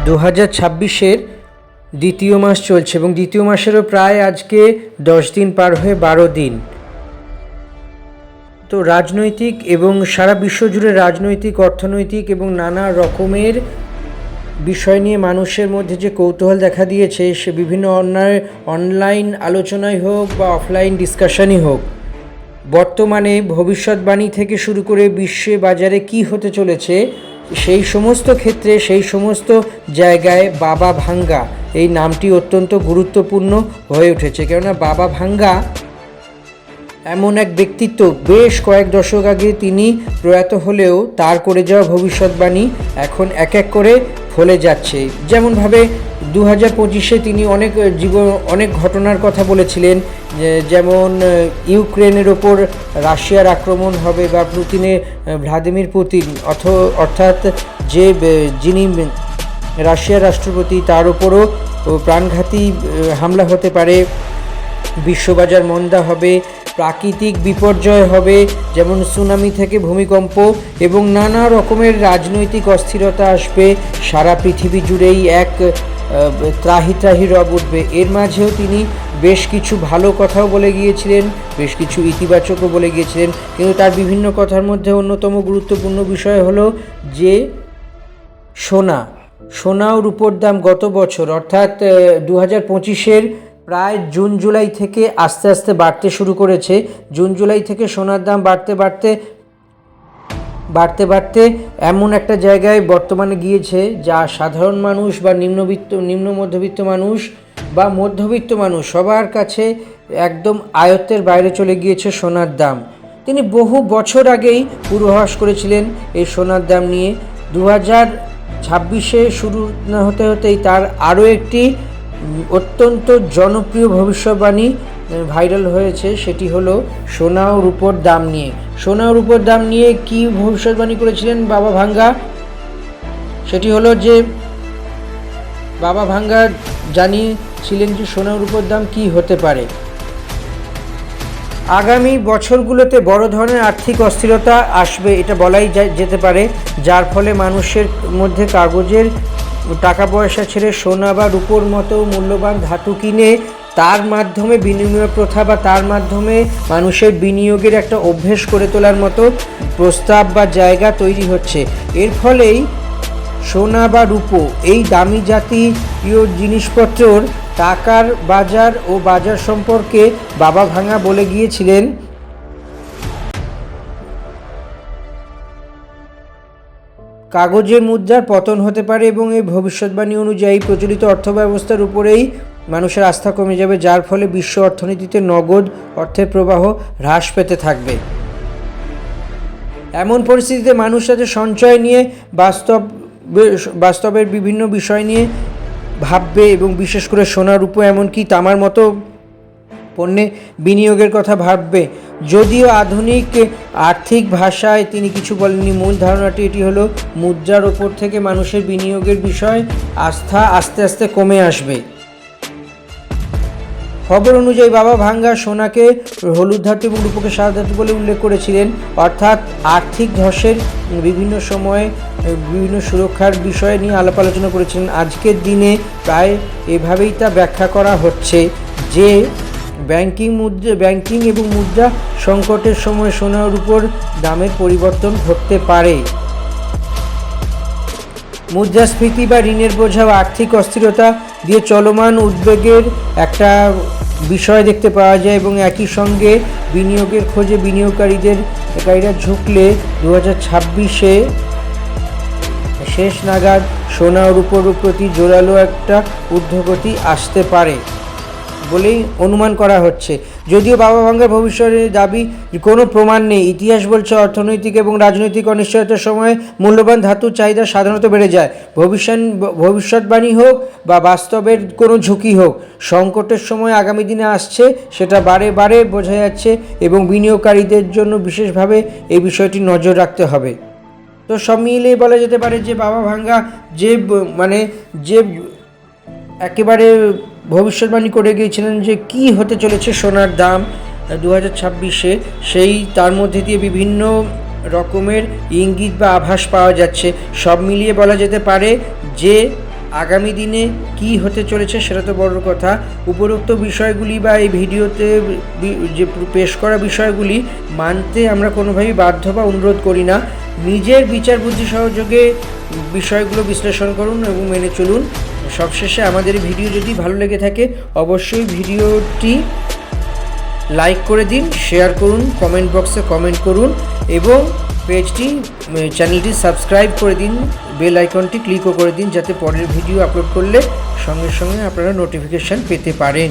2026-এর দ্বিতীয় মাস চলছে এবং দ্বিতীয় মাসেরও প্রায় আজকে 10 দিন পার হয়ে 12 দিন। তো রাজনৈতিক এবং সারা বিশ্বজুড়ে রাজনৈতিক, অর্থনৈতিক এবং নানা রকমের বিষয় নিয়ে মানুষের মধ্যে যে কৌতূহল দেখা দিয়েছে, সে বিভিন্ন অনলাইন আলোচনাই হোক বা অফলাইন ডিসকাশনই হোক, বর্তমানে ভবিষ্যৎবাণী থেকে শুরু করে বিশ্বে বাজারে কি হতে চলেছে সেই সমস্ত ক্ষেত্রে, সেই সমস্ত জায়গায় বাবা ভাঙ্গা এই নামটি অত্যন্ত গুরুত্বপূর্ণ হয়ে উঠেছে। কেননা বাবা ভাঙ্গা এমন এক ব্যক্তিত্ব, বেশ কয়েক দশক আগে তিনি প্রয়াত হলেও তার করে যাওয়া ভবিষ্যৎবাণী এখন এক এক করে ফলে যাচ্ছে। যেমনভাবে 2025-এ তিনি অনেক ঘটনার কথা বলেছিলেন, যেমন ইউক্রেনের ওপর রাশিয়ার আক্রমণ হবে বা ভ্লাদিমির পুতিন অর্থাৎ যিনি রাশিয়ার রাষ্ট্রপতি, তার ওপরও প্রাণঘাতী হামলা হতে পারে, বিশ্ববাজার মন্দা হবে, প্রাকৃতিক বিপর্যয় হবে যেমন সুনামি থেকে ভূমিকম্প, এবং নানা রকমের রাজনৈতিক অস্থিরতা আসবে, সারা পৃথিবী জুড়েই এক ত্রাহি রব উঠবে। এর মাঝেও তিনি বেশ কিছু ভালো কথাও বলে গিয়েছিলেন, বেশ কিছু ইতিবাচকও বলে গিয়েছিলেন, কিন্তু তার বিভিন্ন কথার মধ্যে অন্যতম গুরুত্বপূর্ণ বিষয় হলো যে সোনা ও রূপোর দাম গত বছর অর্থাৎ 2025-এর প্রায় জুন জুলাই থেকে আস্তে আস্তে বাড়তে শুরু করেছে। জুন জুলাই থেকে সোনার দাম বাড়তে বাড়তে এমন একটা জায়গায় বর্তমানে গিয়েছে যা সাধারণ মানুষ বা নিম্ন মধ্যবিত্ত মানুষ বা মধ্যবিত্ত মানুষ সবার কাছে একদম আয়ত্তের বাইরে চলে গিয়েছে সোনার দাম। তিনি বহু বছর আগেই পূর্বাভাস করেছিলেন এই সোনার দাম নিয়ে। 2026-এ শুরু না হতেই তার আরও একটি অত্যন্ত জনপ্রিয় ভবিষ্যৎবাণী ভাইরাল হয়েছে, সেটি হলো সোনা ও রূপোর দাম নিয়ে। সোনা ও রূপোর দাম নিয়ে কি ভবিষ্যৎবাণী করেছিলেন বাবা ভাঙ্গা? সেটি হলো যে বাবা ভাঙ্গা জানিয়েছিলেন যে সোনা ও রূপোর দাম কি হতে পারে। আগামী বছরগুলোতে বড় ধরনের আর্থিক অস্থিরতা আসবে, এটা বলাই যেতে পারে, যার ফলে মানুষের মধ্যে কাগজের টাকা পয়সা ছেড়ে সোনা বা রূপোর মতো মূল্যবান ধাতু কিনে তার মাধ্যমে বিনিময় প্রথা বা তার মাধ্যমে মানুষের বিনিয়োগের একটা অভ্যেস করে তোলার মতো প্রস্তাব বা জায়গা তৈরি হচ্ছে। এর ফলেই সোনা বা রূপো এই দামি জাতীয় জিনিসপত্রর টাকার বাজার ও বাজার সম্পর্কে বাবা ভাঙ্গা বলে গিয়েছিলেন, কাগজের মুদ্রার পতন হতে পারে এবং এই ভবিষ্যৎবাণী অনুযায়ী প্রচলিত অর্থব্যবস্থার উপরেই মানুষের আস্থা কমে যাবে, যার ফলে বিশ্ব অর্থনীতিতে নগদ অর্থের প্রবাহ হ্রাস পেতে থাকবে। এমন পরিস্থিতিতে মানুষ তাদের সঞ্চয় নিয়ে বাস্তবের বিভিন্ন বিষয় নিয়ে ভাববে এবং বিশেষ করে সোনা রূপো এমনকি তামার মতো পণ্যে বিনিয়োগের কথা ভাববে। যদিও আধুনিক আর্থিক ভাষায় তিনি কিছু বলেননি, মূল ধারণাটি এটি হলো মুদ্রার ওপর থেকে মানুষের বিনিয়োগের বিষয় আস্থা আস্তে আস্তে কমে আসবে। খবর অনুযায়ী বাবা ভাঙ্গা সোনাকে হলুদ ধাতু এবং রূপোকে সাদা ধাতু বলে উল্লেখ করেছিলেন, অর্থাৎ আর্থিক ধসের বিভিন্ন সময়ে বিভিন্ন সুরক্ষার বিষয় নিয়ে আলাপ আলোচনা করেছিলেন। আজকের দিনে প্রায় এভাবেই তা ব্যাখ্যা করা হচ্ছে যে ব্যাংকিং এবং মুদ্রা সংকটের সময় সোনার উপর দামের পরিবর্তন ঘটতে পারে। মুদ্রাস্ফীতি বা ঋণের বোঝা ও আর্থিক অস্থিরতা দিয়ে চলমান উদ্বেগের একটা বিষয় দেখতে পাওয়া যায় এবং একই সঙ্গে বিনিয়োগের খোঁজে বিনিয়োগকারীরা ঝুঁকলে 2026-এ শেষ নাগাদ সোনা ও রূপোর প্রতি জোরালো একটা ঊর্ধ্বগতি আসতে পারে বলেই অনুমান করা হচ্ছে। যদিও বাবা ভাঙ্গার ভবিষ্যতের দাবি কোনো প্রমাণ নেই, ইতিহাস বলছে অর্থনৈতিক এবং রাজনৈতিক অনিশ্চয়তার সময় মূল্যবান ধাতুর চাহিদা সাধারণত বেড়ে যায়। ভবিষ্যৎবাণী হোক বা বাস্তবের কোনো ঝুঁকি হোক, সংকটের সময় আগামী দিনে আসছে সেটা বারে বোঝা যাচ্ছে এবং বিনিয়োগকারীদের জন্য বিশেষভাবে এই বিষয়টি নজর রাখতে হবে। তো সব মিলিয়ে বলা যেতে পারে যে বাবা ভাঙ্গা যে একেবারে ভবিষ্যৎবাণী করে গিয়েছিলেন যে কি হতে চলেছে সোনার দাম 2026-এ, তার মধ্যে দিয়ে বিভিন্ন রকমের ইঙ্গিত বা আভাস পাওয়া যাচ্ছে। সব মিলিয়ে বলা যেতে পারে যে আগামী দিনে কি হতে চলেছে সেটা তো বড় কথা। উপরোক্ত বিষয়গুলি বা এই ভিডিওতে যে পেশ করা বিষয়গুলি মানতে আমরা কোনোভাবেই বাধ্য বা অনুরোধ করি না। নিজের বিচার বুদ্ধি সহযোগে বিষয়গুলো বিশ্লেষণ করুন এবং মেনে চলুন। সবশেষে আমাদের ভিডিও যদি ভালো লেগে থাকে অবশ্যই ভিডিওটি লাইক করে দিন, শেয়ার করুন, কমেন্ট বক্সে কমেন্ট করুন এবং চ্যানেলটি সাবস্ক্রাইব করে দিন, বেল আইকনটি ক্লিকও করে দিন, যাতে পরের ভিডিও আপলোড করলে সঙ্গে সঙ্গে আপনারা নোটিফিকেশান পেতে পারেন।